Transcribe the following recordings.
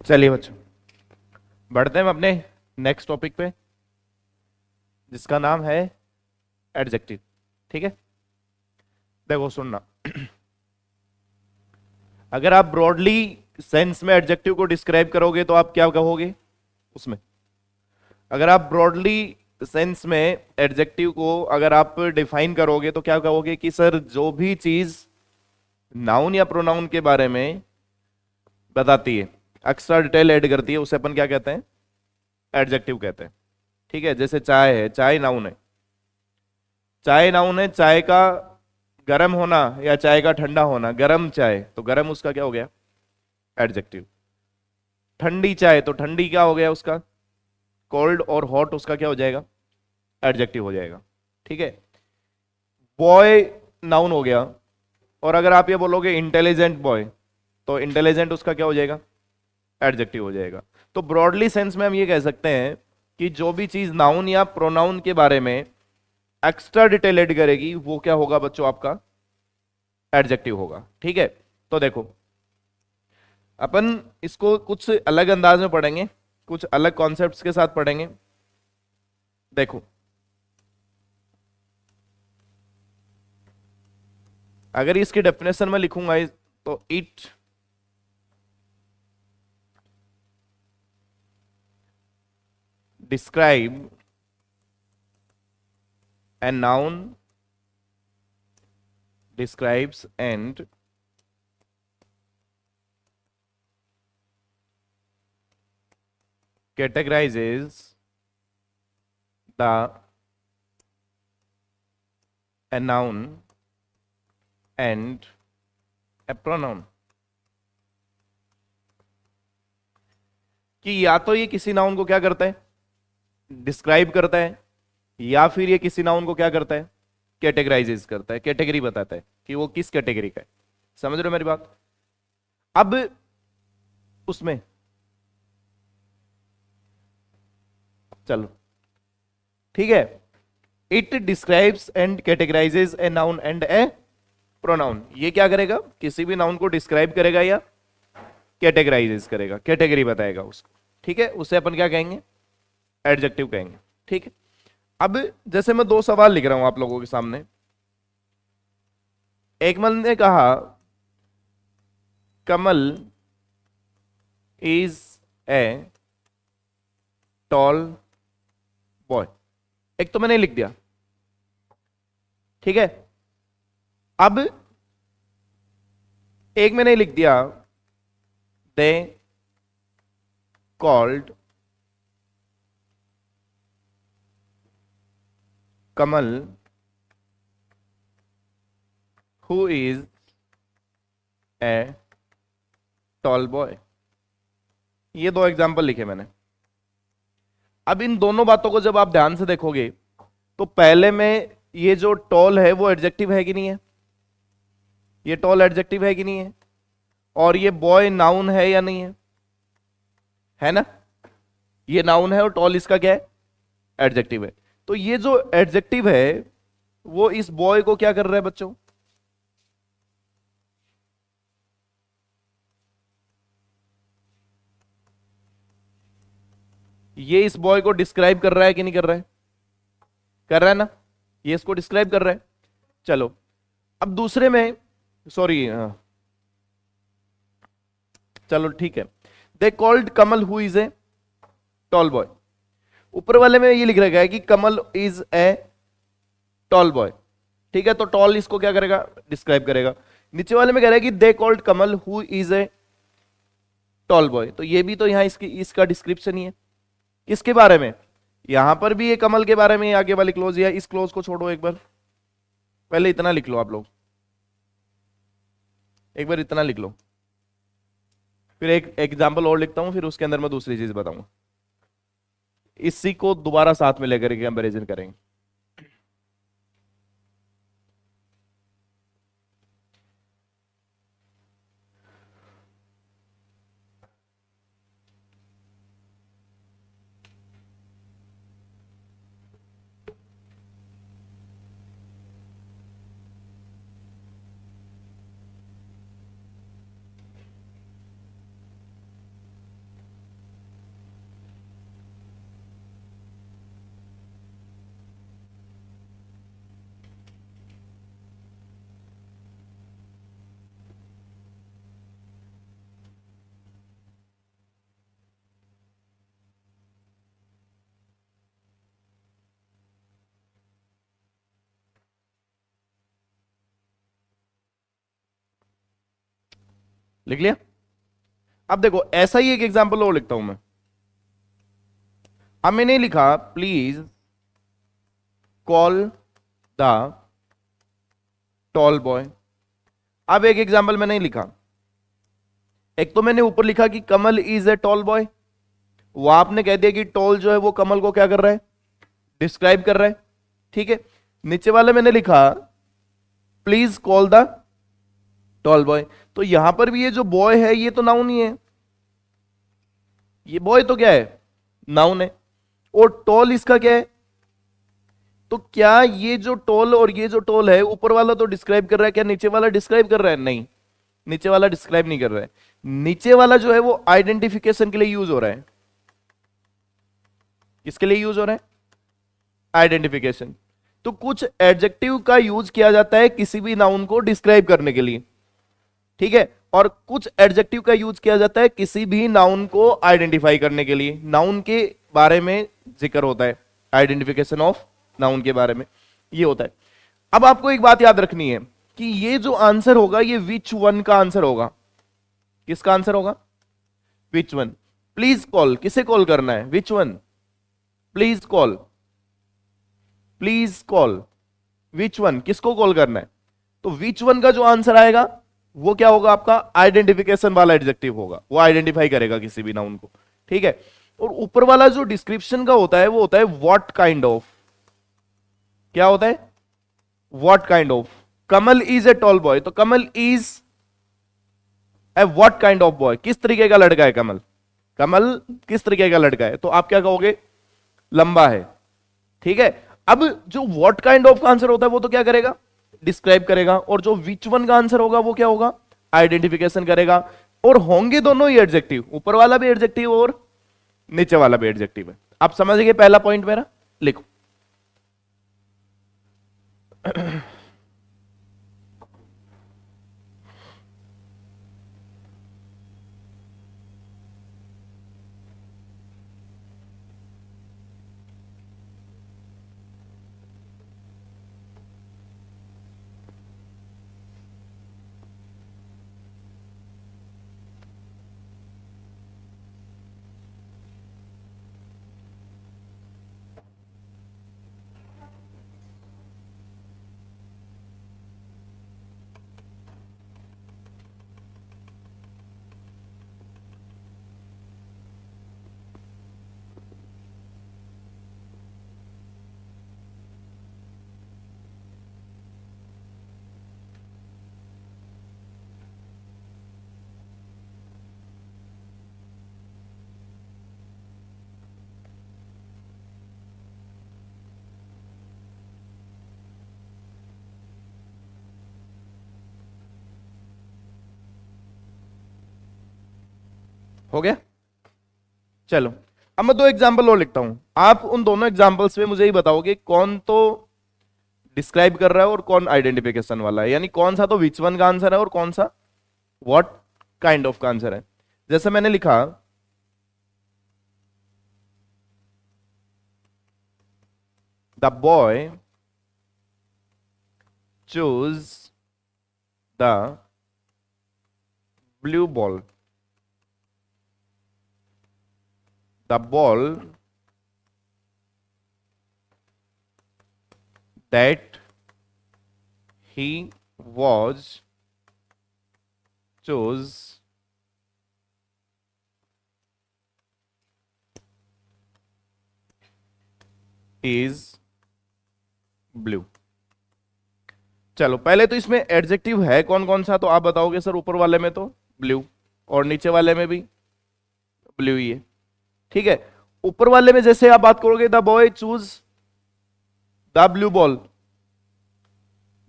चलिए बच्चों, बढ़ते हैं हम अपने नेक्स्ट टॉपिक पे, जिसका नाम है एडजेक्टिव। ठीक है, देखो सुनना। अगर आप ब्रॉडली सेंस में एडजेक्टिव को डिस्क्राइब करोगे तो आप क्या कहोगे उसमें? अगर आप ब्रॉडली सेंस में एडजेक्टिव को अगर आप डिफाइन करोगे तो क्या कहोगे कि सर जो भी चीज नाउन या प्रोनाउन के बारे में बताती है, एक्स्ट्रा डिटेल ऐड करती है, उसे अपन क्या कहते हैं? एडजेक्टिव कहते हैं। ठीक है, जैसे चाय है, चाय नाउन है। चाय नाउन है, चाय का गर्म होना या चाय का ठंडा होना, गर्म चाय तो गर्म उसका क्या हो गया? एडजेक्टिव। ठंडी चाय तो ठंडी क्या हो गया उसका? कोल्ड। और हॉट उसका क्या हो जाएगा? एडजेक्टिव हो जाएगा। ठीक है, बॉय नाउन हो गया। और अगर आप ये बोलोगे इंटेलिजेंट बॉय, तो इंटेलिजेंट उसका क्या हो जाएगा? एडजेक्टिव हो जाएगा। तो ब्रॉडली सेंस में हम ये कह सकते हैं कि जो भी चीज नाउन या प्रोनाउन के बारे में एक्स्ट्रा डिटेल ऐड करेगी वो क्या होगा बच्चों? आपका एडजेक्टिव होगा। ठीक है, तो देखो अपन इसको कुछ अलग अंदाज में पढ़ेंगे, कुछ अलग कॉन्सेप्ट्स के साथ पढ़ेंगे। देखो, अगर इसकी डेफिनेशन में लिखूंगा तो it describe N noun describes and categorizes the a noun and a pronoun। कि या तो ये किसी नाउन को क्या करता है? डिस्क्राइब करता है, या फिर ये किसी नाउन को क्या करता है? कैटेगराइजेस करता है, कैटेगरी बताता है कि वो किस कैटेगरी का है। समझ रहे हो मेरी बात? अब उसमें चलो, ठीक है, it describes and categorises a noun and A pronoun. ये क्या करेगा? किसी भी नाउन को डिस्क्राइब करेगा या कैटेगराइजेस करेगा, कैटेगरी बताएगा उसको। ठीक है, उसे अपन क्या कहेंगे? एडजेक्टिव कहेंगे। ठीक है, अब जैसे मैं दो सवाल लिख रहा हूं आप लोगों के सामने। एक मन ने कहा कमल इज ए टॉल बॉय। एक तो मैंने लिख दिया। ठीक है, अब एक मैंने लिख दिया they called Kamal who is a tall boy. ये दो एग्जाम्पल लिखे मैंने। अब इन दोनों बातों को जब आप ध्यान से देखोगे तो पहले में ये जो टॉल है वो एडजेक्टिव है कि नहीं है? ये टॉल एडजेक्टिव है कि नहीं है? और ये बॉय नाउन है या नहीं है ना? ये नाउन है और टॉल इसका क्या है? एडजेक्टिव है। तो ये जो एडजेक्टिव है वो इस बॉय को क्या कर रहा है बच्चों? ये इस बॉय को डिस्क्राइब कर रहा है कि नहीं कर रहा है? कर रहा है ना? ये इसको डिस्क्राइब कर रहा है। चलो, अब दूसरे में, सॉरी, चलो ठीक है, they called Kamal who is a tall boy. ऊपर वाले में ये लिख रखा है कि कमल इज ए टॉल बॉय। ठीक है, तो टॉल इसको क्या करेगा? डिस्क्राइब करेगा। नीचे वाले में कह रहा है कि they called Kamal who is a tall boy, तो ये भी तो यहां इसकी इसका डिस्क्रिप्शन ही है। किसके बारे में? यहां पर भी ये कमल के बारे में, आगे वाली क्लोज या इस क्लोज को छोड़ो एक बार, पहले इतना लिख लो आप लोग, एक बार इतना लिख लो, फिर एक एग्जाम्पल और लिखता हूं, फिर उसके अंदर मैं दूसरी चीज बताऊंगा। इसी को दोबारा साथ में लेकर के कंपेरिजन करेंगे। लिख लिया। अब देखो ऐसा ही एक एग्जांपल और लिखता हूं मैं। अब मैंने लिखा please call the tall boy. अब एक एग्जांपल मैंने लिखा, एक तो मैंने ऊपर लिखा कि कमल इज ए टॉल बॉय, वो आपने कह दिया कि टॉल जो है वो कमल को क्या कर रहा है, डिस्क्राइब कर रहा है। ठीक है, नीचे वाले मैंने लिखा please call the tall boy, तो यहां पर भी ये जो बॉय है ये तो नाउन ही है, ये बॉय तो क्या है, नाउन है, और टॉल इसका क्या है। तो क्या ये जो टॉल और ये जो टॉल है, ऊपर वाला तो डिस्क्राइब कर रहा है, क्या नीचे वाला डिस्क्राइब कर रहा है, नहीं, नीचे वाला डिस्क्राइब नहीं कर रहा है। नीचे वाला जो है वो आइडेंटिफिकेशन के लिए यूज हो रहा है। किसके लिए यूज हो रहा है, आइडेंटिफिकेशन। तो कुछ एडजेक्टिव का यूज किया जाता है किसी भी नाउन को डिस्क्राइब करने के लिए, ठीक है, और कुछ एडजेक्टिव का यूज किया जाता है किसी भी नाउन को आइडेंटिफाई करने के लिए। नाउन के बारे में जिक्र होता है, आइडेंटिफिकेशन ऑफ नाउन के बारे में ये होता है। अब आपको एक बात याद रखनी है कि ये जो आंसर होगा ये विच वन का आंसर होगा। किसका आंसर होगा, विच वन। प्लीज कॉल, किसे कॉल करना है, which one, please call, please call, which one, किसको कॉल करना है। तो विच वन का जो आंसर आएगा वो क्या होगा, आपका आइडेंटिफिकेशन वाला एडजेक्टिव होगा, वो आइडेंटिफाई करेगा किसी भी नाउन को। ठीक है, और ऊपर वाला जो डिस्क्रिप्शन का होता है वो होता है व्हाट काइंड ऑफ। क्या होता है, what kind of. Kamal is a tall boy, तो Kamal is a what kind of boy, किस तरीके का लड़का है कमल, कमल किस तरीके का लड़का है, तो आप क्या कहोगे, लंबा है। ठीक है, अब जो व्हाट काइंड ऑफ का आंसर होता है वो तो क्या करेगा, डिस्क्राइब करेगा, और जो विच वन का आंसर होगा वो क्या होगा, आइडेंटिफिकेशन करेगा। और होंगे दोनों ही एडजेक्टिव, ऊपर वाला भी एडजेक्टिव और नीचे वाला भी एडजेक्टिव है। आप समझ गए पहला पॉइंट मेरा, लिखो। हो गया, चलो अब मैं दो एग्जाम्पल और लिखता हूं। आप उन दोनों एग्जाम्पल्स में मुझे ही बताओगे कौन तो डिस्क्राइब कर रहा है और कौन आइडेंटिफिकेशन वाला है, यानी कौन सा तो विच वन का आंसर है और कौन सा व्हाट काइंड ऑफ का आंसर है। जैसे मैंने लिखा the boy choose the blue ball, the ball that he was chose is blue। चलो पहले तो इसमें एडजेक्टिव है कौन कौन सा, तो आप बताओगे सर ऊपर वाले में तो ब्लू और नीचे वाले में भी ब्लू ही है। ठीक है, ऊपर वाले में जैसे आप बात करोगे the boy choose the blue ball,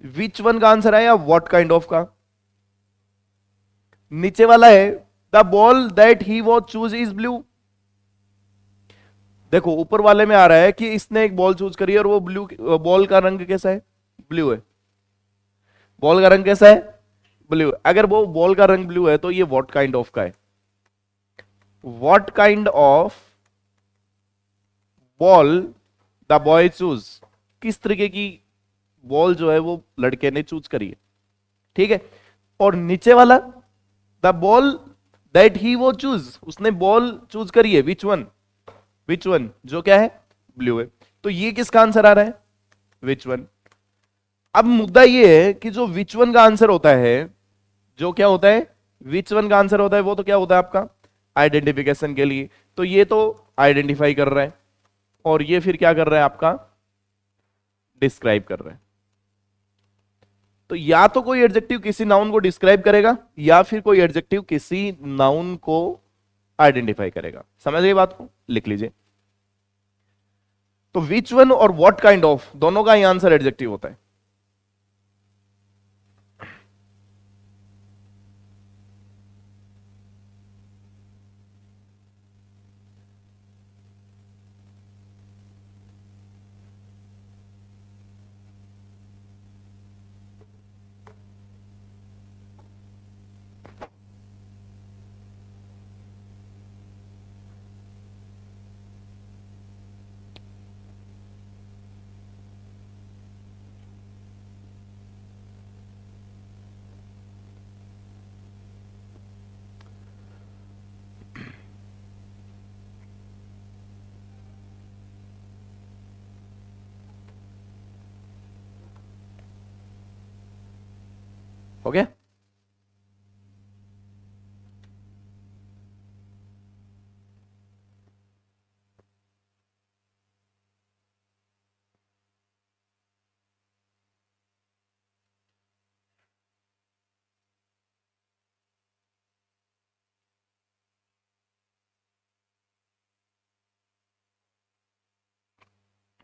which one का आंसर है या व्हाट काइंड ऑफ का। नीचे वाला है the ball that he was choose is blue. देखो ऊपर वाले में आ रहा है कि इसने एक बॉल चूज करी और वो ब्लू, बॉल का रंग कैसा है, ब्लू है। बॉल का रंग कैसा है, ब्लू। अगर वो बॉल का रंग ब्लू है तो ये व्हाट काइंड ऑफ का है। What kind of ball the boy choose, किस तरीके की बॉल जो है वो लड़के ने चूज करी है। ठीक है, और नीचे वाला द बॉल दैट ही वो चूज, उसने बॉल चूज करी है, विच वन, विच वन, जो क्या है, ब्लू है। तो ये किसका आंसर आ रहा है, विच वन। अब मुद्दा ये है कि जो विच वन का आंसर होता है, जो क्या होता है, विच वन का आंसर होता है, वो तो क्या होता है आपका, आइडेंटिफिकेशन के लिए। तो ये तो आइडेंटिफाई कर रहा है, और ये फिर क्या कर रहा है आपका, डिस्क्राइब कर रहा है। तो या तो कोई एडजेक्टिव किसी नाउन को डिस्क्राइब करेगा, या फिर कोई एडजेक्टिव किसी नाउन को आइडेंटिफाई करेगा। समझ गए बात को, लिख लीजिए। तो विच वन और व्हाट काइंड ऑफ, दोनों का ही आंसर एडजेक्टिव होता है। हो गया।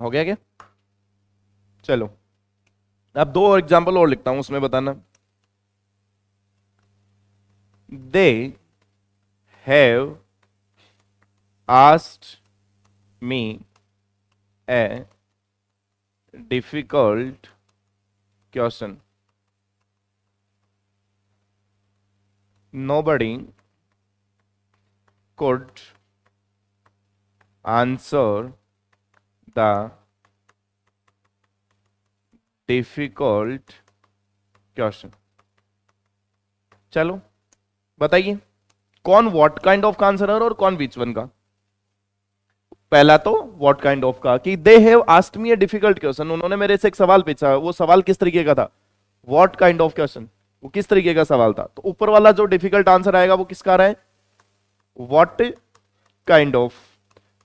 हो गया क्या, चलो अब दो एग्जांपल और लिखता हूं, उसमें बताना। They have asked me a difficult question, nobody could answer the difficult question। चलो बताइए, कौन व्हाट काइंड ऑफ का आंसर है और कौन विच वन का। पहला तो व्हाट काइंड ऑफ का, कि they have asked me a difficult question, उन्होंने मेरे से एक सवाल पूछा, वो सवाल किस तरीके का था, व्हाट काइंड ऑफ क्वेश्चन, वो किस तरीके का सवाल था। तो ऊपर वाला जो डिफिकल्ट आंसर आएगा वो किसका आ रहा है, व्हाट काइंड ऑफ।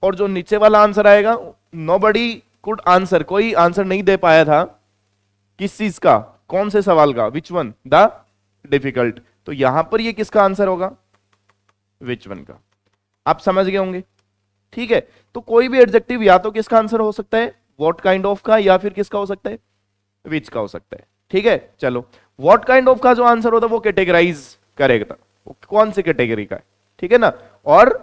और जो नीचे वाला आंसर आएगा, नोबडी कुड आंसर, कोई आंसर नहीं दे पाया था, किस चीज का, कौन से सवाल का, विच वन, द डिफिकल्ट। तो यहां पर ये किसका आंसर होगा, विच वन का। आप समझ गए होंगे, ठीक है। तो कोई भी एडजेक्टिव या तो किसका आंसर हो सकता है, व्हाट काइंड ऑफ का, या फिर किसका हो सकता है, विच का हो सकता है, ठीक है। चलो व्हाट काइंड ऑफ का जो आंसर होता है वो कैटेगराइज करेगा, वो कौन सी कैटेगरी का है, ठीक है ना। और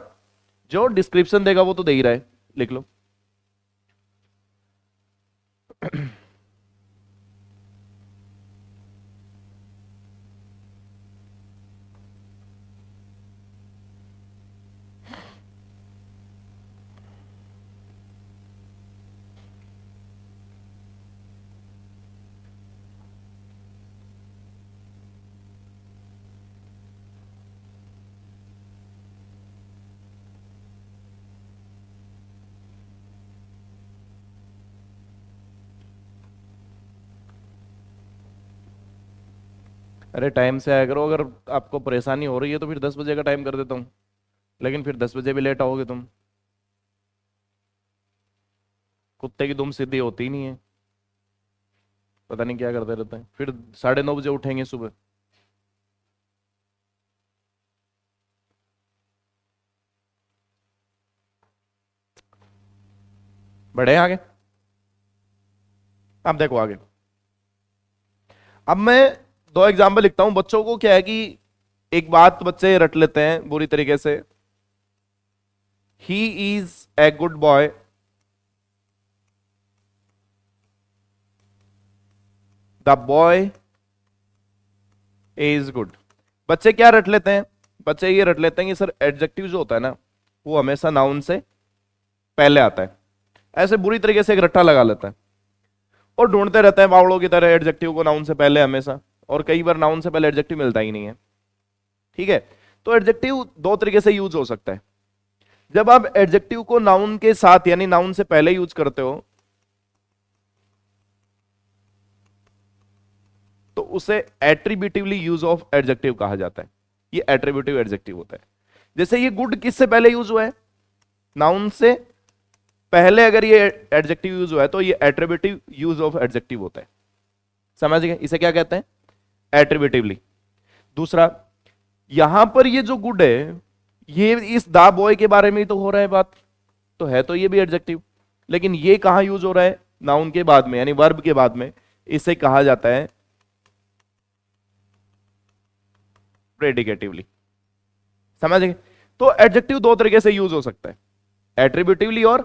जो डिस्क्रिप्शन देगा वो तो दे ही रहा है, लिख लो। अरे टाइम से आया करो, अगर आपको परेशानी हो रही है तो फिर 10 बजे का टाइम कर देता हूँ, लेकिन फिर 10 बजे भी लेट आओगे तुम, कुत्ते की दुम सीधी होती ही नहीं है, पता नहीं क्या करते रहते हैं। फिर 9:30 बजे उठेंगे सुबह। बढ़े आगे, अब देखो आगे। अब मैं दो एग्जाम्पल लिखता हूं, बच्चों को क्या है कि एक बात बच्चे रट लेते हैं बुरी तरीके से। He is a good boy, the boy is good. बच्चे क्या रट लेते हैं, बच्चे ये रट लेते हैं कि सर एडजेक्टिव जो होता है ना वो हमेशा नाउन से पहले आता है, ऐसे बुरी तरीके से एक रट्टा लगा लेता है और ढूंढते रहते हैं बावड़ों की तरह एडजेक्टिव को नाउन से पहले हमेशा, और कई बार नाउन से पहले एडजेक्टिव मिलता ही नहीं है। ठीक है। तो एडजेक्टिव दो तरीके से यूज हो सकता है। जब आप एडजेक्टिव को नाउन के साथ यानी नाउन से पहले यूज करते हो तो उसे एट्रीब्यूटिवली यूज ऑफ एडजेक्टिव कहा जाता है। ये एट्रीब्यूटिव एडजेक्टिव होता है। जैसे ये गुड किससे पहले यूज हुआ है? नाउन से पहले अगर ये एडजेक्टिव यूज हुआ है तो ये एट्रीब्यूटिव यूज ऑफ एडजेक्टिव होता है। समझ गए? इसे क्या कहते हैं? एट्रीब्यूटिवली। दूसरा, यहां पर ये जो गुड है ये इस दा बॉय के बारे में ही तो हो रहा है बात, तो है तो ये भी एडजेक्टिव, लेकिन ये कहां यूज हो रहा है? नाउन के बाद में यानी वर्ब के बाद में। इसे कहा जाता है प्रेडिकेटिवली। समझ गए? तो एडजेक्टिव दो तरीके से यूज हो सकता है, एट्रीब्यूटिवली और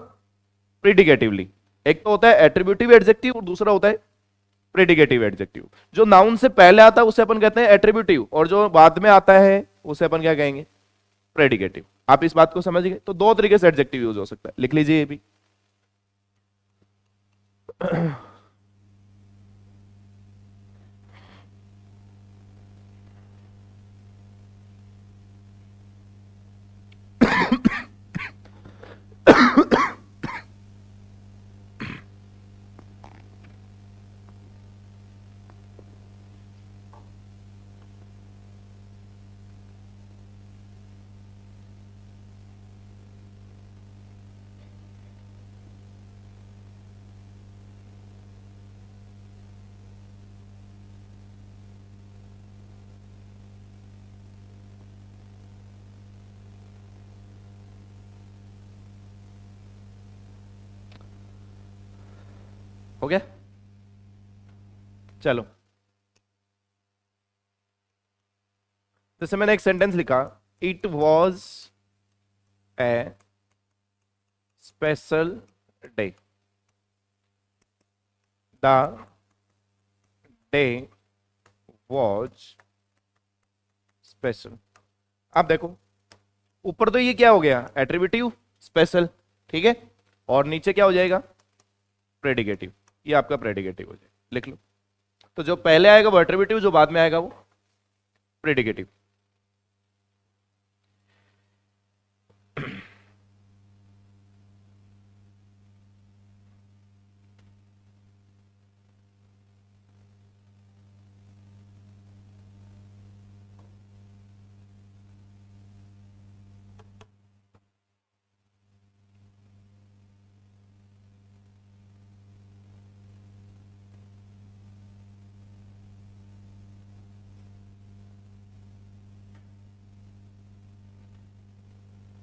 प्रेडिकेटिवली। एक तो होता है एट्रीब्यूटिव एडजेक्टिव और दूसरा होता है प्रेडिकेटिव एडजेक्टिव। जो नाउन से पहले आता है उसे अपन कहते हैं एट्रीब्यूटिव और जो बाद में आता है उसे अपन क्या कहेंगे? प्रेडिकेटिव। आप इस बात को समझ गए? तो दो तरीके से एडजेक्टिव यूज हो सकता है, लिख लीजिए ये भी। हो गया? चलो, जैसे मैंने एक सेंटेंस लिखा, it was a special day, the day was special. आप देखो ऊपर तो ये क्या हो गया? एट्रीब्यूटिव स्पेशल, ठीक है, और नीचे क्या हो जाएगा? प्रेडिकेटिव। ये आपका प्रेडिकेटिव हो जाएगा, लिख लो। तो जो पहले आएगा वो एट्रीब्यूटिव, जो बाद में आएगा वो प्रेडिकेटिव।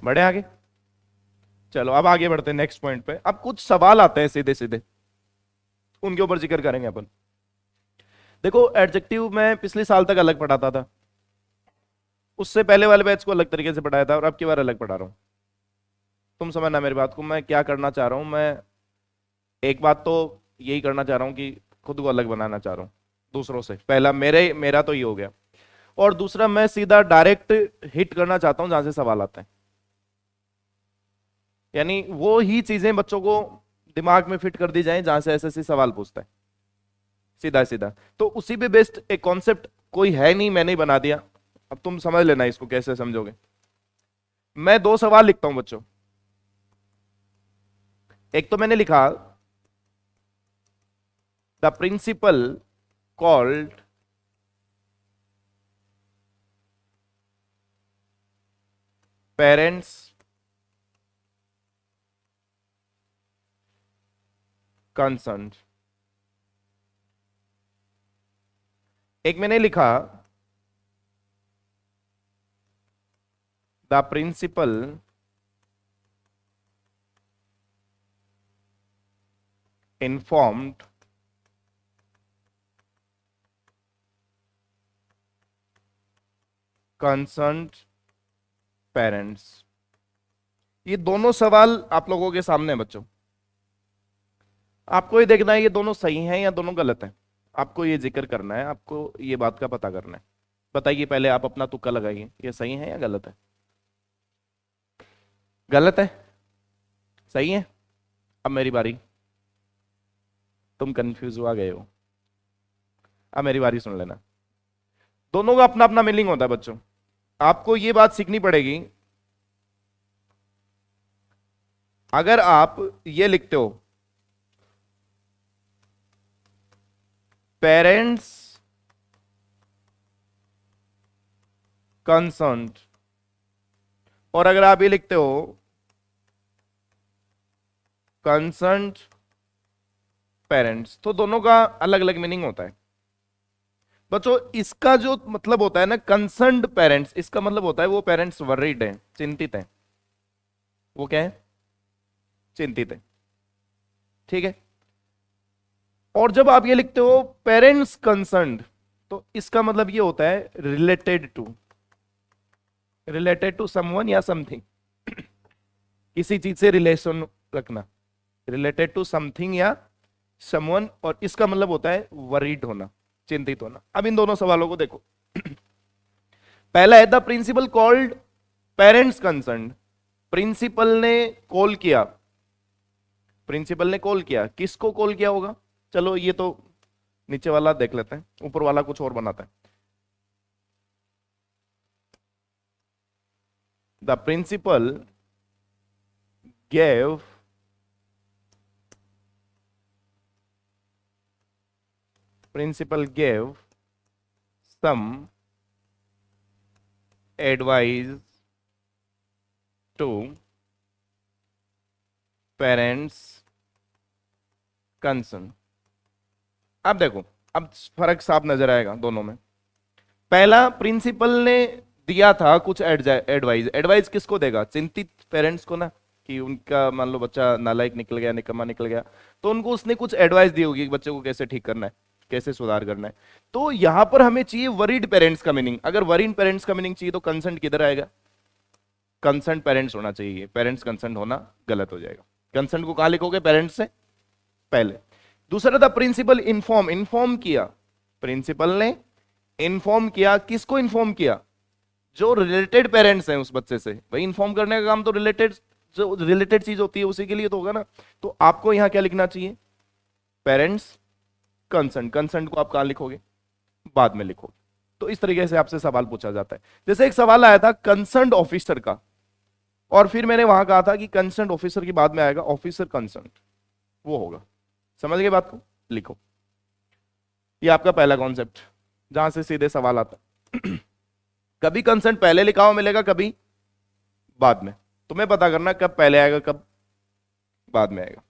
बढ़े आगे? चलो अब आगे बढ़ते हैं नेक्स्ट पॉइंट पे। अब कुछ सवाल आते हैं सीधे सीधे, उनके ऊपर जिक्र करेंगे अपन। देखो एडजेक्टिव मैं पिछले साल तक अलग पढ़ाता था, उससे पहले वाले बैच को अलग तरीके से पढ़ाया था, और अब की बार अलग पढ़ा रहा हूं। तुम समझना मेरी बात को, मैं क्या करना चाह रहा हूं। मैं एक बात तो यही करना चाह रहा हूं कि खुद को अलग बनाना चाह रहा हूं दूसरों से। पहला मेरा तो ये हो गया, और दूसरा मैं सीधा डायरेक्ट हिट करना चाहता हूं जहां से सवाल आते हैं, यानी वो ही चीजें बच्चों को दिमाग में फिट कर दी जाए जहां से एसएससी सवाल पूछता है, सीधा सीधा। तो उसी पे बेस्ड एक कॉन्सेप्ट कोई है नहीं, मैंने ही बना दिया। अब तुम समझ लेना इसको कैसे समझोगे। मैं दो सवाल लिखता हूं बच्चों। एक तो मैंने लिखा, the principal called parents concerned. एक मैंने लिखा, the principal informed concerned parents. ये दोनों सवाल आप लोगों के सामने हैं बच्चों। आपको ये देखना है ये दोनों सही हैं या दोनों गलत हैं। आपको ये जिक्र करना है, आपको ये बात का पता करना है। बताइए पहले, आप अपना तुक्का लगाइए, ये सही है या गलत है? गलत है? सही है? अब मेरी बारी। तुम कंफ्यूज हुआ गए हो, अब मेरी बारी सुन लेना। दोनों का अपना अपना मीनिंग होता है बच्चों। आपको ये बात सीखनी पड़ेगी, अगर आप ये लिखते हो पेरेंट्स कंसर्न्ड, और अगर आप ये लिखते हो कंसर्न्ड पेरेंट्स, तो दोनों का अलग अलग मीनिंग होता है बच्चों। इसका जो मतलब होता है ना कंसर्न्ड पेरेंट्स, इसका मतलब होता है वो पेरेंट्स वरीड हैं, चिंतित हैं। वो क्या है? चिंतित है। ठीक है। और जब आप ये लिखते हो पेरेंट्स कंसर्न्ड, तो इसका मतलब ये होता है रिलेटेड टू समवन या समथिंग, किसी चीज से रिलेशन रखना, रिलेटेड टू समथिंग या समवन, और इसका मतलब होता है वरीड होना, चिंतित होना। अब इन दोनों सवालों को देखो। पहला है the principal called parents concern. Principal ने कॉल किया, प्रिंसिपल ने कॉल किया, किसको कॉल किया होगा? चलो ये तो नीचे वाला देख लेते हैं, ऊपर वाला कुछ और बनाता है। The principal gave some advice to parents concern. अब देखो, अब फर्क साफ नजर आएगा दोनों में। पहला प्रिंसिपल ने दिया था कुछ एडवाइस, एडवाइस किसको देगा? चिंतित पेरेंट्स को ना, कि उनका मान लो बच्चा नालायक निकल गया, निकम्मा निकल गया, तो उनको उसने कुछ एडवाइस दी होगी कि बच्चे को कैसे ठीक करना है, कैसे सुधार करना है। तो यहां पर हमें चाहिए वरीड पेरेंट्स का मीनिंग। अगर वरीड पेरेंट्स का मीनिंग चाहिए तो कंसर्न किधर आएगा? कंसर्न पेरेंट्स होना चाहिए, पेरेंट्स कंसर्न होना गलत हो जाएगा। कंसर्न को कहां लिखोगे? पेरेंट्स से पहले। दूसरा था प्रिंसिपल इन्फॉर्म, इन्फॉर्म किया, प्रिंसिपल ने इन्फॉर्म किया, किसको इन्फॉर्म किया? जो रिलेटेड पेरेंट्स हैं उस बच्चे से। भाई इन्फॉर्म करने का काम तो रिलेटेड, जो रिलेटेड चीज होती है उसी के लिए तो होगा ना। तो आपको यहां क्या लिखना चाहिए? Parents concern. कंसर्न को आप कहां लिखोगे? बाद में लिखोगे। तो इस तरीके से आपसे सवाल पूछा जाता है। जैसे एक सवाल आया था कंसर्न ऑफिसर का, और फिर मैंने वहां कहा था कि कंसर्न ऑफिसर के बाद में आएगा ऑफिसर कंसर्न, वो होगा। समझ गए बात को? लिखो। ये आपका पहला कॉन्सेप्ट, जहां से सीधे सवाल आता है। कभी कंसर्न पहले लिखा हुआ मिलेगा, कभी बाद में। तुम्हें पता करना कब पहले आएगा, कब बाद में आएगा।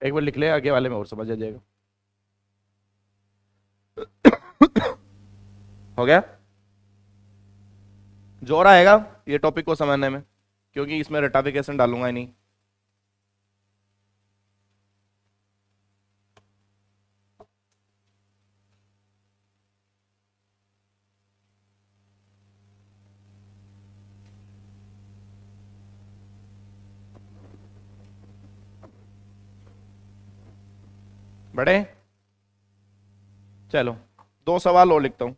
एक बार लिख ले, आगे वाले में और समझ आ जाएगा। हो गया? जोर आएगा ये टॉपिक को समझने में, क्योंकि इसमें रटाफिकेशन डालूंगा ही नहीं। बड़े, चलो दो सवाल और लिखता हूं।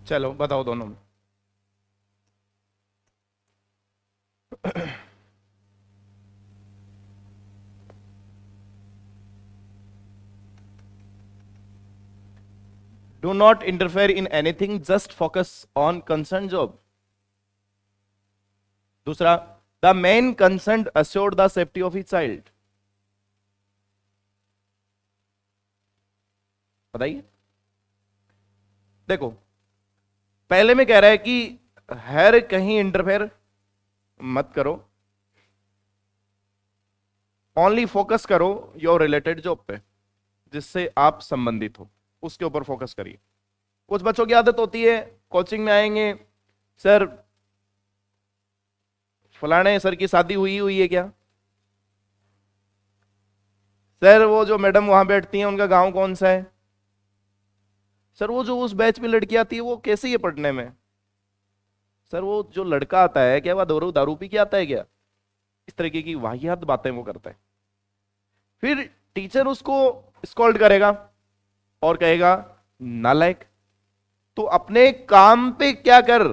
चलो बताओ दोनों में। Do not interfere in anything, just focus on concern job. दूसरा, the main concern assured the safety of his child. बताइए। देखो, पहले में कह रहा है कि हर कहीं इंटरफेयर मत करो, ओनली फोकस करो योर रिलेटेड जॉब पे, जिससे आप संबंधित हो, उसके ऊपर फोकस करिए। कुछ बच्चों की आदत होती है, कोचिंग में आएंगे, सर फलाने सर की शादी हुई हुई है क्या, सर वो जो मैडम वहां बैठती हैं उनका गांव कौन सा है, सर वो जो उस बैच में लड़की आती है वो कैसी है पढ़ने में, सर वो जो लड़का आता है क्या वह दारू दारू पी के आता है क्या। इस तरीके की वाहियात बातें वो करता है। फिर टीचर उसको स्कॉल्ड करेगा और कहेगा नालायक। तो अपने काम पे क्या कर,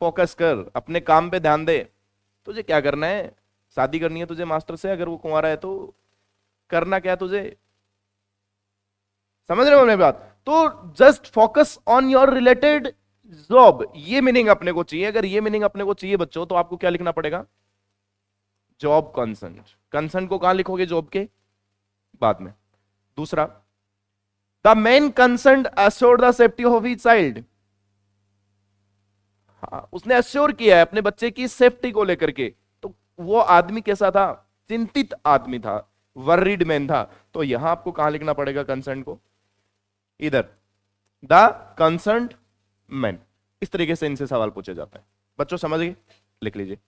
फोकस कर, अपने काम पे ध्यान दे। तुझे क्या करना है, शादी करनी है तुझे मास्टर से, अगर वो कुंवारा है तो करना क्या है तुझे। समझ रहे हो मेरी बात। तो just focus on your related job, ये मीनिंग अपने को चाहिए। अगर ये मीनिंग अपने को चाहिए बच्चों, तो आपको क्या लिखना पड़ेगा, जॉब कंसर्न। कंसर्न को कहां लिखोगे, जॉब के बाद में। दूसरा, the main concern assure the safety of his child. हाँ, उसने अश्योर किया है अपने बच्चे की सेफ्टी को लेकर के। तो वो आदमी कैसा था, चिंतित आदमी था, वर्रिड मैन था। तो यहां आपको कहां लिखना पड़ेगा कंसर्न को, इधर, द कंसर्न मैन। इस तरीके से इनसे सवाल पूछे जाता है। बच्चों समझ गए, लिख लीजिए।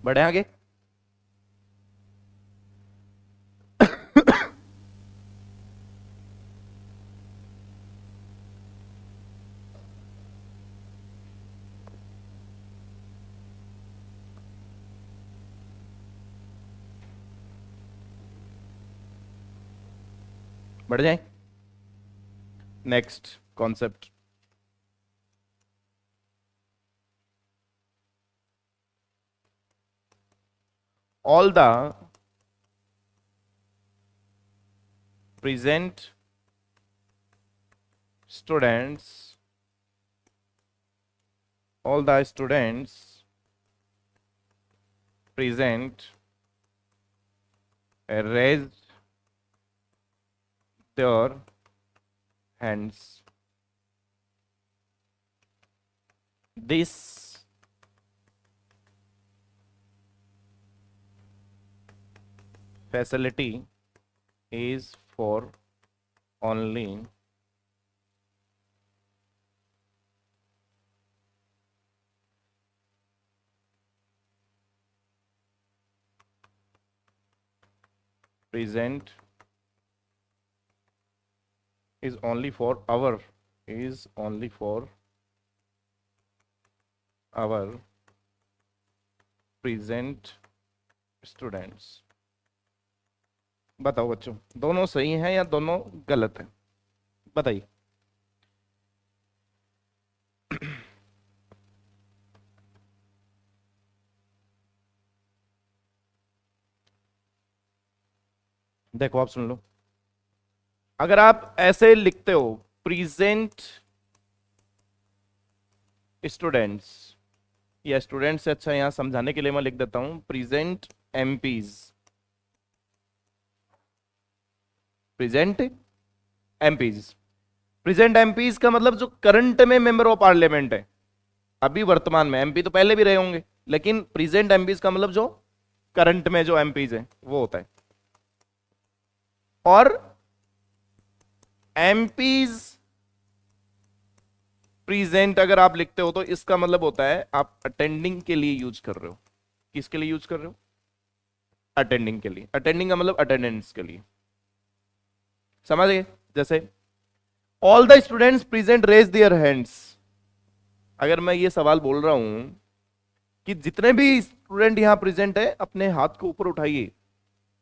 बढ़े आगे। बढ़ जाए, next concept. All the present students, all the students present raised their hands. This facility is for only present is only for our, is only for our present students। बताओ बच्चों, दोनों सही हैं या दोनों गलत हैं, बताइए। देखो आप सुन लो, अगर आप ऐसे लिखते हो प्रेजेंट स्टूडेंट्स, या स्टूडेंट्स से अच्छा यहां समझाने के लिए मैं लिख देता हूं present MPs, present MPs. Present MPs का मतलब जो करंट में मेंबर ऑफ पार्लियामेंट है, अभी वर्तमान में, एमपी तो पहले भी रहे होंगे, लेकिन प्रेजेंट एमपीज का मतलब जो करंट में जो एमपीज है वो होता है। और एमपीज प्रेजेंट अगर आप लिखते हो तो इसका मतलब होता है आप अटेंडिंग के लिए यूज कर रहे हो। किसके लिए यूज कर रहे हो? अटेंडिंग के लिए। अटेंडिंग का मतलब अटेंडेंस के लिए, समझ गए? जैसे all the students present raise their hands. अगर मैं ये सवाल बोल रहा हूं कि जितने भी स्टूडेंट यहां प्रेजेंट है अपने हाथ को ऊपर उठाइए,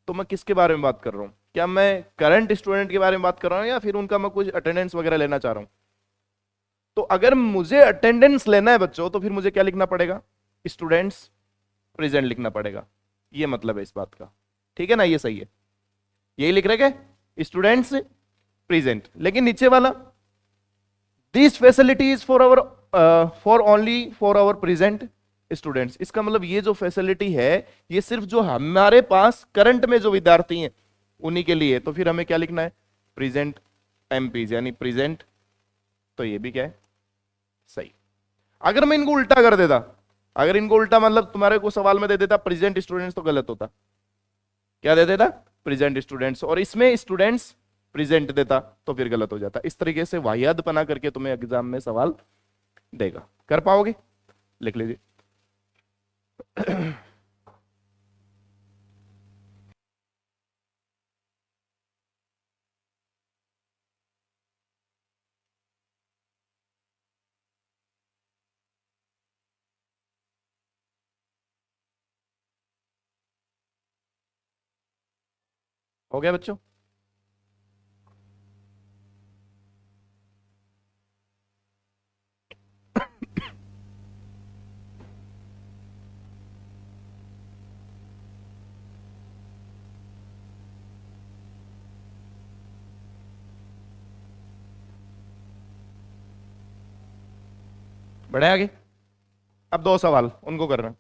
तो मैं किसके बारे में बात कर रहा हूं? क्या मैं करंट स्टूडेंट के बारे में बात कर रहा हूं या फिर उनका मैं कुछ अटेंडेंस वगैरह लेना चाह रहा हूं? तो अगर मुझे अटेंडेंस लेना है बच्चों, तो फिर मुझे क्या लिखना पड़ेगा? स्टूडेंट्स प्रेजेंट लिखना पड़ेगा। ये मतलब है इस बात का, ठीक है ना? ये सही है, यही लिख रहे क्या? Students present. लेकिन नीचे वाला, this facility is for our for only for our present students. इसका मतलब ये जो फैसिलिटी है ये सिर्फ जो हमारे पास करंट में जो विद्यार्थी हैं उन्हीं के लिए। तो फिर हमें क्या लिखना है? प्रेजेंट एमपीज, यानी प्रेजेंट। तो ये भी क्या है? सही। अगर मैं इनको उल्टा कर देता, अगर इनको उल्टा मतलब तुम्हारे को सवाल में दे देता प्रेजेंट स्टूडेंट्स, तो गलत होता। क्या दे देता? प्रेजेंट स्टूडेंट्स, और इसमें स्टूडेंट्स प्रेजेंट देता तो फिर गलत हो जाता। इस तरीके से वाहियात बना करके तुम्हें एग्जाम में सवाल देगा। कर पाओगे? लिख लीजिए। हो गया बच्चों? बढ़े आगे? अब दो सवाल उनको करना।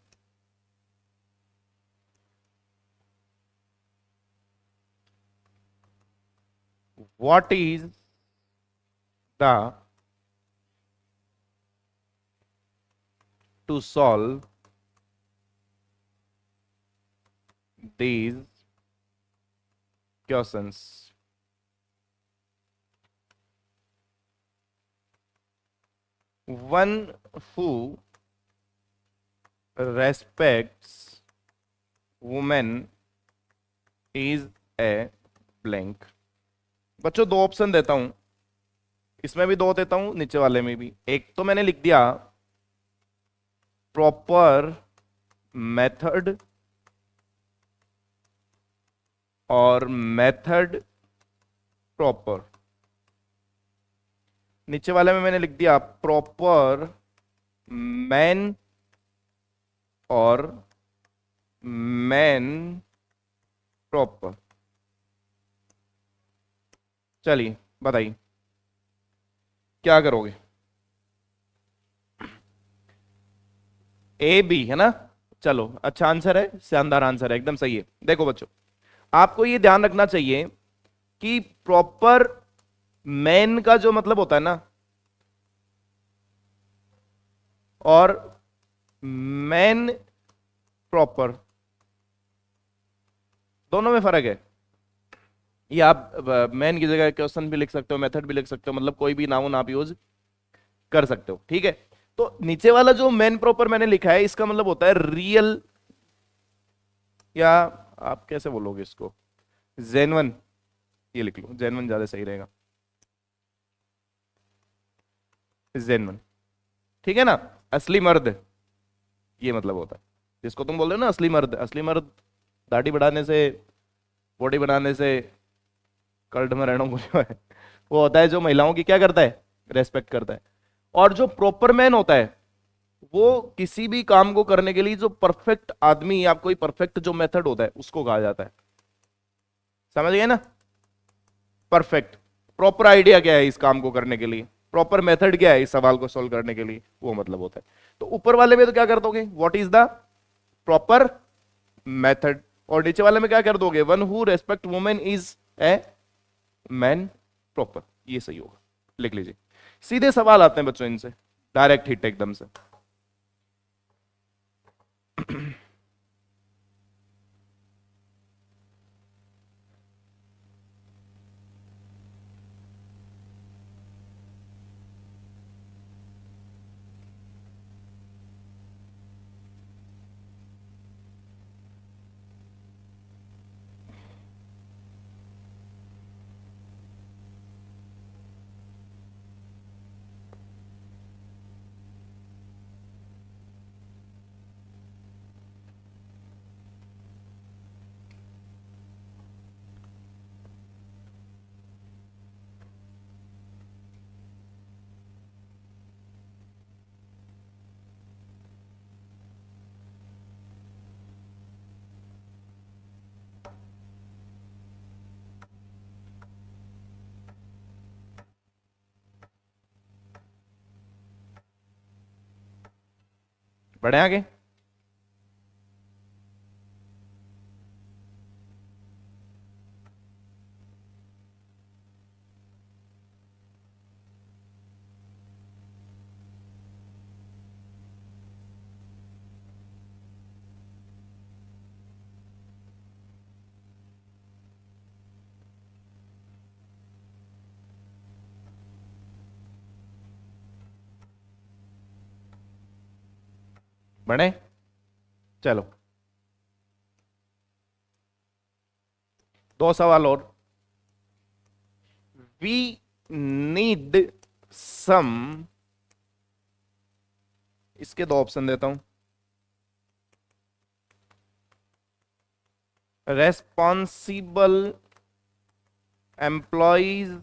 What is the two solve these questions? One who respects women is a blank। बच्चों दो ऑप्शन देता हूं, इसमें भी दो देता हूं, नीचे वाले में भी। एक तो मैंने लिख दिया प्रॉपर मेथड और मेथड प्रॉपर। नीचे वाले में मैंने लिख दिया प्रॉपर मैन और मैन प्रॉपर। चलिए बताइए क्या करोगे? ए बी है ना? चलो अच्छा आंसर है, शानदार आंसर है, एकदम सही है। देखो बच्चों, आपको ये ध्यान रखना चाहिए कि प्रॉपर मैन का जो मतलब होता है ना, और मैन प्रॉपर, दोनों में फर्क है। ये आप मैन की जगह क्वेश्चन भी लिख सकते हो, मेथड भी लिख सकते हो, मतलब कोई भी नाउन आप यूज कर सकते हो, ठीक है? तो नीचे वाला जो मैन प्रॉपर मैंने लिखा है, इसका मतलब होता है रियल, या आप कैसे बोलोगे इसको, जेन्युइन। ये लिख लो, जेन्युइन ज्यादा सही रहेगा, जेन्युइन, ठीक है ना? असली मर्द, ये मतलब होता है। जिसको तुम बोल रहे हो ना असली मर्द, असली मर्द दाढ़ी बढ़ाने से, बॉडी बनाने से, कर्ड में रहना वो होता है जो महिलाओं की क्या करता है? रेस्पेक्ट करता है। और जो प्रॉपर मैन होता है वो किसी भी काम को करने के लिए जो परफेक्ट आदमी या कोई परफेक्ट जो मेथड होता है उसको कहा जाता है। समझ गए ना? परफेक्ट, प्रॉपर आइडिया क्या है इस काम को करने के लिए, प्रॉपर मेथड क्या है इस सवाल को सॉल्व करने के लिए, वो मतलब होता है। तो ऊपर वाले में तो क्या कर दोगे? What is the proper method. और नीचे वाले में क्या कर दोगे? One who respect women is a man proper, ये सही होगा, लिख लीजिए। सीधे सवाल आते हैं बच्चों इनसे, डायरेक्ट हिट एकदम से। बढ़े आगे। बढ़े, चलो 2 सवाल और। वी नीड सम, इसके 2 ऑप्शन देता हूं, रेस्पॉन्सिबल एम्प्लॉयज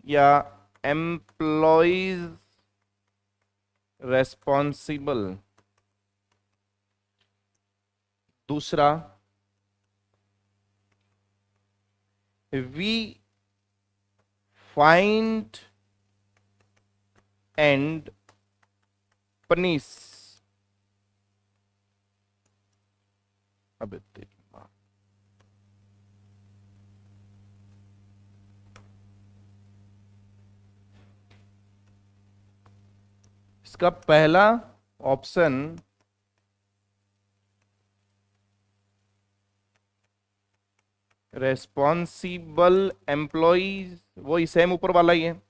या एम्प्लॉयज रेस्पॉन्सिबल। दूसरा, वी फाइंड एंड पनिश, अब इसका पहला ऑप्शन रेस्पॉन्सिबल एम्प्लॉयज, वही सेम ऊपर वाला ही है,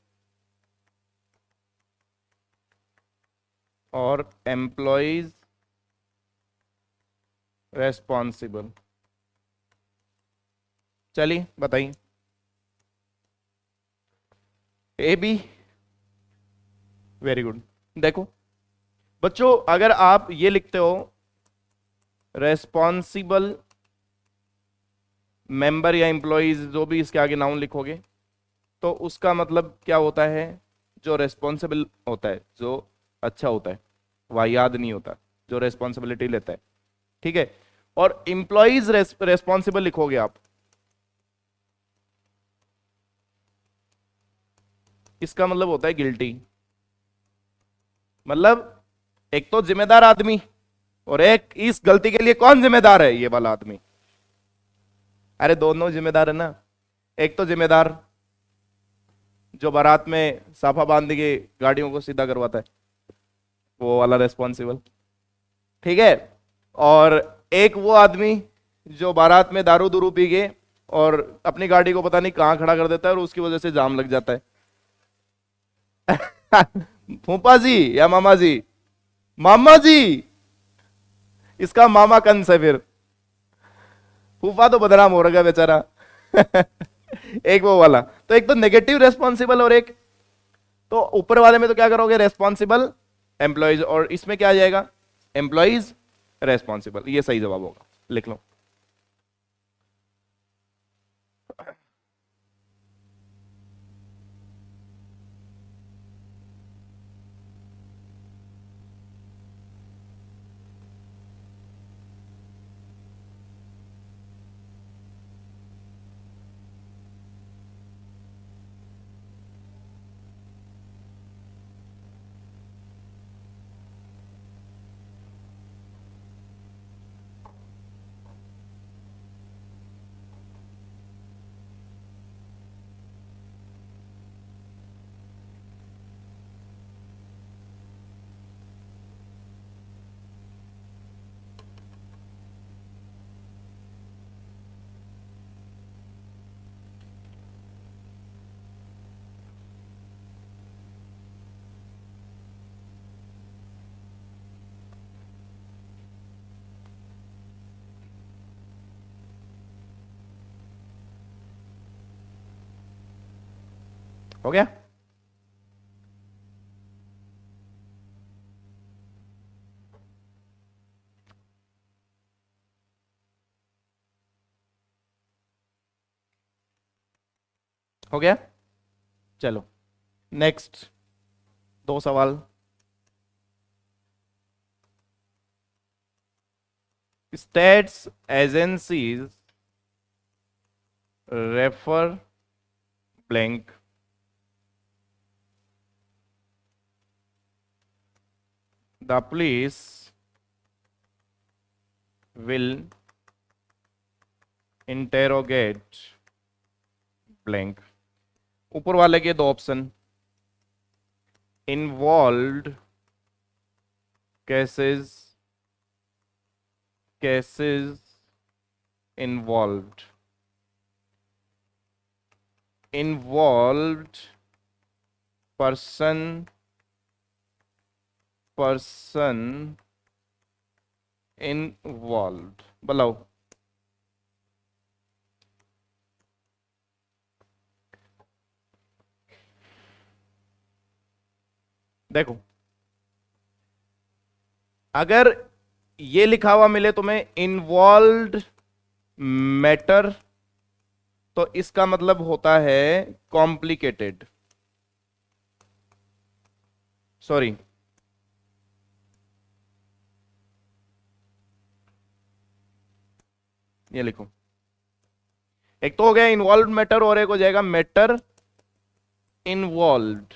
और एम्प्लॉयज रेस्पॉन्सिबल। चलिए बताइए, ए बी। Very good. देखो बच्चों, अगर आप ये लिखते हो रेस्पॉन्सिबल मेंबर या एम्प्लॉयज, जो भी इसके आगे नाउन लिखोगे, तो उसका मतलब क्या होता है, जो रेस्पॉन्सिबल होता है, जो अच्छा होता है, वाहियात नहीं होता, जो रेस्पॉन्सिबिलिटी लेता है, ठीक है। और एम्प्लॉयज रेस्पॉन्सिबल लिखोगे आप, इसका मतलब होता है गिल्टी। मतलब एक तो जिम्मेदार आदमी, और एक इस गलती के लिए कौन जिम्मेदार है, ये वाला आदमी। अरे दोनों जिम्मेदार है ना। एक तो जिम्मेदार जो बारात में साफा बांध के गाड़ियों को सीधा करवाता है, वो वाला रेस्पॉन्सिबल, ठीक है। और एक वो आदमी जो बारात में दारू दूरू पी के और अपनी गाड़ी को पता नहीं कहां खड़ा कर देता है और उसकी वजह से जाम लग जाता है। फूफा जी या मामा जी, मामा जी, इसका मामा कंस है फिर, फूफा तो बदनाम हो रहा है बेचारा। एक वो वाला, तो एक तो नेगेटिव रेस्पॉन्सिबल, और एक तो ऊपर वाले में तो क्या करोगे, रेस्पॉन्सिबल एम्प्लॉयज, और इसमें क्या आ जाएगा, एम्प्लॉयज रेस्पॉन्सिबल। ये सही जवाब होगा, लिख लो। हो गया? हो गया? चलो नेक्स्ट, दो सवाल। States agencies refer blank the police will interrogate blank। ऊपर वाले के दो option, involved cases, cases involved, involved person, person involved. बताओ। देखो, अगर ये लिखा हुआ मिले तुम्हें इन्वॉल्व्ड मैटर, तो इसका मतलब होता है कॉम्प्लिकेटेड। सॉरी, ये लिखो, एक तो हो गया इन्वॉल्व मैटर और एक हो जाएगा मैटर इन्वॉल्व्ड।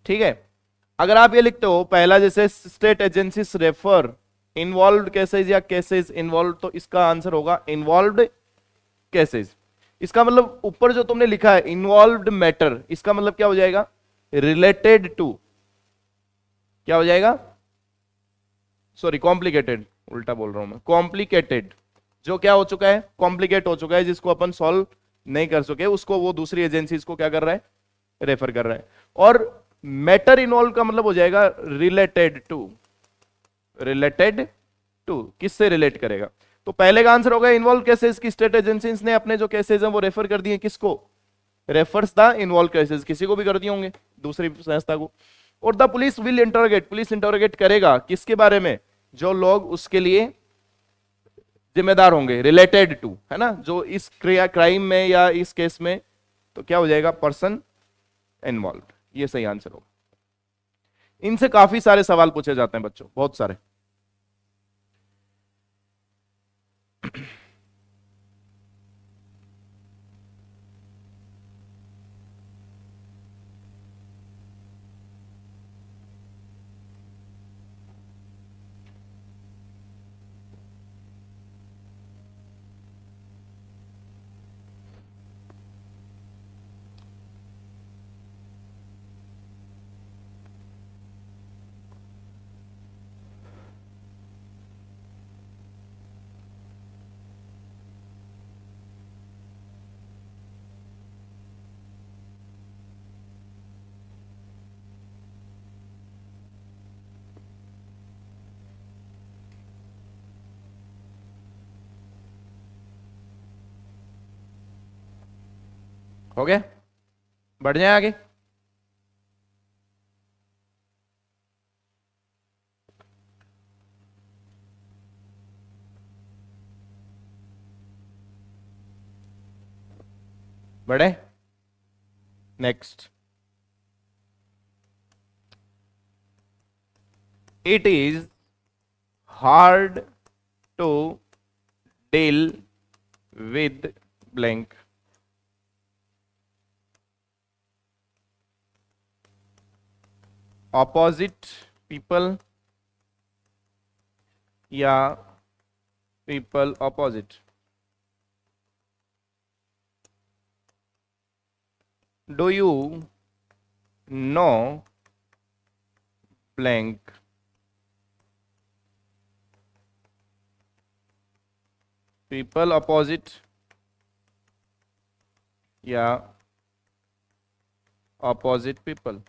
ठीक है? अगर आप ये लिखते हो पहला, जैसे state agencies refer involved cases या केसेस इन्वॉल्व, तो इसका आंसर होगा इन्वॉल्व्ड केसेस। इसका मतलब ऊपर जो तुमने लिखा है इन्वॉल्व्ड मैटर, इसका मतलब क्या हो जाएगा? Related to. क्या हो जाएगा? सॉरी, कॉम्प्लिकेटेड, उल्टा बोल रहा हूं मैं, कॉम्प्लिकेटेड। जो क्या हो चुका है? कॉम्प्लिकेट हो चुका है, जिसको अपन सॉल्व नहीं कर सके, उसको वो दूसरी एजेंसीज को क्या कर रहा है? रेफर कर रहा है। और मैटर इन्वॉल्व का मतलब हो जाएगा रिलेटेड टू। रिलेटेड टू किससे रिलेट करेगा? तो पहले का आंसर होगा इन्वॉल्व केसेस की स्टेट एजेंसीज ने अपने जो केसेस हैं वो रेफर कर दिए, किसको? रेफर्स द इन्वॉल्व केसेस, किसी को भी कर दिए होंगे, दूसरी संस्था को। और the police will interrogate, police interrogate करेगा किसके बारे में? जो लोग उसके लिए जिम्मेदार होंगे, रिलेटेड टू, है ना, जो इस क्राइम में या इस केस में, तो क्या हो जाएगा? Person involve. ये सही आंसर होगा। इनसे काफी सारे सवाल पूछे जाते हैं बच्चों, बहुत सारे। हो गया? बढ़ जाए आगे। बढ़े? Next, it is hard to deal with blank। opposite people या people opposite। do you know blank? people opposite या opposite people।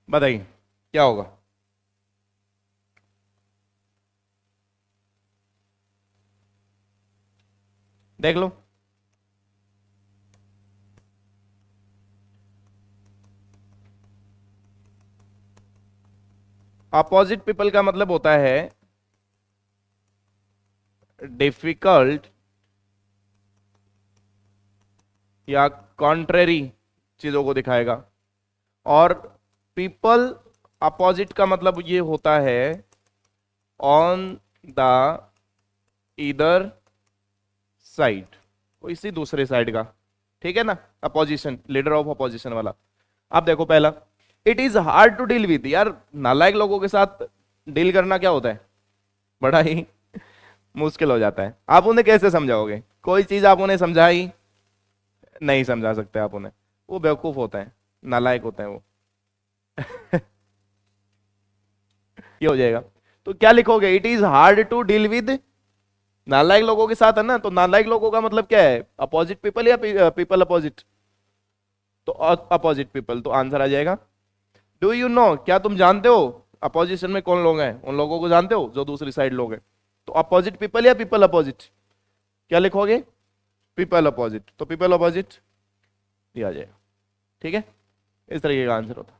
बताइए क्या होगा? देख लो। अपोजिट पीपल का मतलब होता है डिफिकल्ट या कॉन्ट्रेरी चीजों को दिखाएगा। और पीपल अपोजिट का मतलब ये होता है ऑन द ईदर साइड, इसी दूसरे साइड का, ठीक है ना, अपोजिशन, लीडर ऑफ अपोजिशन वाला। आप देखो पहला, it is hard to deal with. यार नालायक लोगों के साथ डील करना क्या होता है, बड़ा ही मुश्किल हो जाता है। आप उन्हें कैसे समझाओगे, कोई चीज आप उन्हें समझाई नहीं समझा सकते आप उन्हें, वो बेवकूफ होता है, नालायक होता है वो। ये हो जाएगा। तो क्या लिखोगे, it is hard to deal with नालायक लोगों के साथ, है ना। तो नालायक लोगों का मतलब क्या है, अपोजिट पीपल या पीपल अपोजिट, तो अपोजिट पीपल, तो आंसर आ जाएगा। डू यू नो, क्या तुम जानते हो अपोजिशन में कौन लोग हैं, उन लोगों को जानते हो जो दूसरी साइड लोग हैं। तो अपोजिट पीपल या पीपल अपोजिट, क्या लिखोगे, पीपल अपोजिट, तो पीपल अपोजिट ये आ जाएगा, ठीक है। इस तरीके का आंसर होता है।